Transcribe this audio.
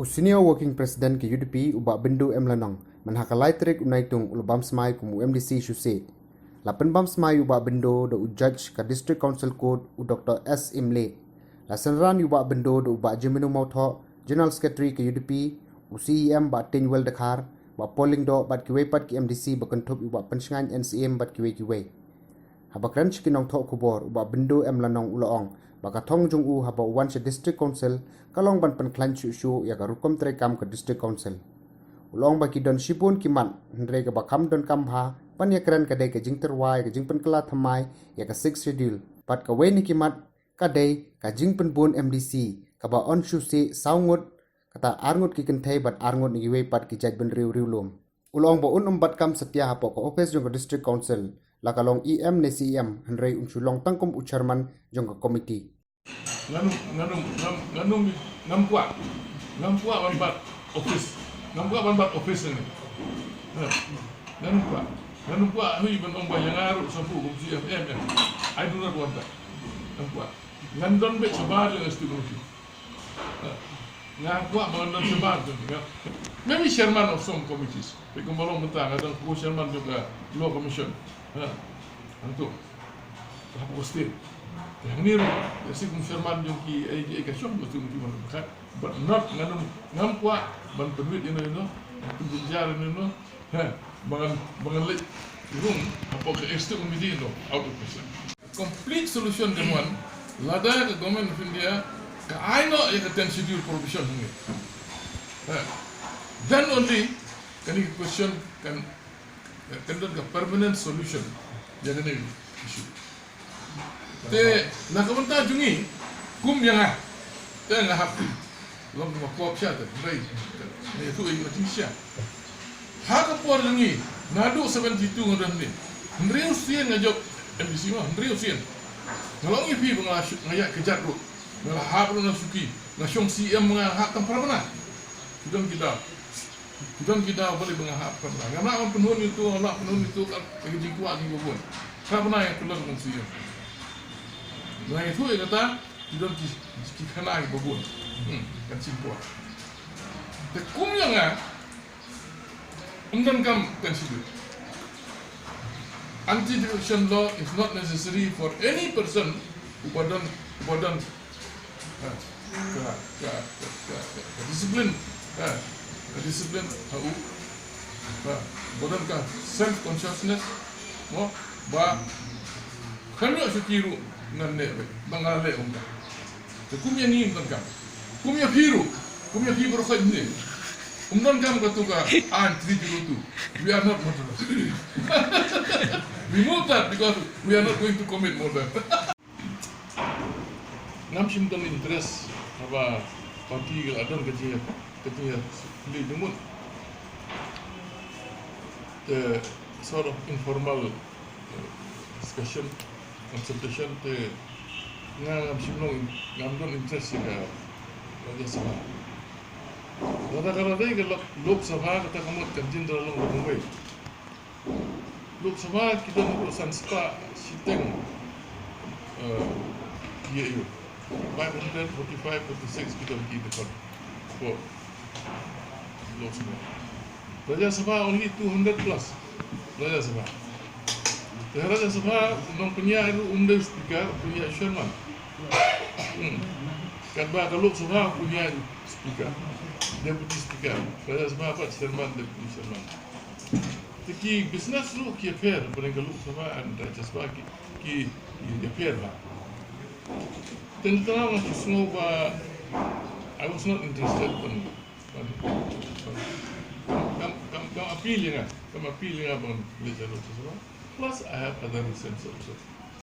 Senior Working President ke UDP ubak bendu Lanong menhakalai terik unaitung ulubam Smai kumu MDC Sieh. Lapan bam Smai ubak bendo do judge ke District Council Court u Dr. S. Imle. Lasanran ubak bendo do ubak Jeminu Mautho General Secretary ke UDP CEM bat Tenwell Dakar bat polling do bat kiwepat ke MDC berkentup ubak pensengan NCM bat kiwe. Habakran cikinong thok kubor ubak bendo Lanong ulaong baka thong jung u haba wan se District Council kalong ban pan klan chu ya ka rukom trekam ke District Council ulong baki don sipun kiman ndre ka bakam don kambha pan ya kran kadai ke jing terwai ke jing pan kala thamai ya ka 6 schedule pat ka weni kimat kadai ka jing pan bon MDC ka ba on chu se saungut kata arngut ki kenthai bat arngut ni we pat ki jaj ban riu lom ulong ba un bat kam satya hapo ko office jong ka District Council la kalong EM ne CEM hendrei unsulong tangkum u chairman jong ka committee ngam kuat ban bat office ni ngam kuat hui ban ong bayang aru sapu kum CFM I do not want that ngam kuat ngam don be sabar dengan student ngam kuat ban don sabar tu maybe chairman of some committees pekum balong mentang ada ko chairman juga law commission untuk apa state yang ni si chairman yung ki ay kasyon betul betul kan but not ngam kuat ban permit ini penjar ini bangan lek room apa ke extra committee itu out of question complete solution dan one lada ke government of India ke I know yang akan schedule provision ini then only can you question can the permanent solution jadi ni issue te na kamunta jungi kum yang te na happy long ma kop sha te rai ne tu ai mati sha ha ka por jungi na do 72 ngan ni ndriu sien ngajok MDC ma ndriu sien ngalong ipi ngaya kejat ru ngala ha pro na suki na syong CM nga ha tam parana kita boleh mengharapkan karena orang penuh itu kan kerja kuat ni pun karena yang keluar fungsi nah itu yang kata kita kena pun kan simpul tekum yang undang kam consider anti-defamation law is not necessary for any person who badan disiplin discipline badan ka self consciousness mo ba kanyo sukiru nganne bangale umda to kumya ni umdan kumya hiru ko ni umdan kam ka tuka an 302 we are not murder we move that because we are not going to commit murder ngam simton interest apa parti adon kecil li dumut the sort of informal discussion consultation te ngam simnong ngam don interest ka Raja Sabha kadang-kadang ke Lok Sabha kata kamu kanjin dalam Mumbai Lok Sabha kita urusan spa siteng ye 545 46 kita pergi dekat for Lok Sabha Raja Sabha only 200 plus Raja Sabha Raja Sabha nong punya itu speaker punya Sherman kan ba Lok Sabha punya speaker deputy speaker Raja Sabha apa Sherman deputy Sherman ki business lu ki affair paling Lok Sabha and Raja Sabha ki affair lah tentang macam semua I was not interested in come appealing abang Malaysia Lok Sabha plus I have other reasons also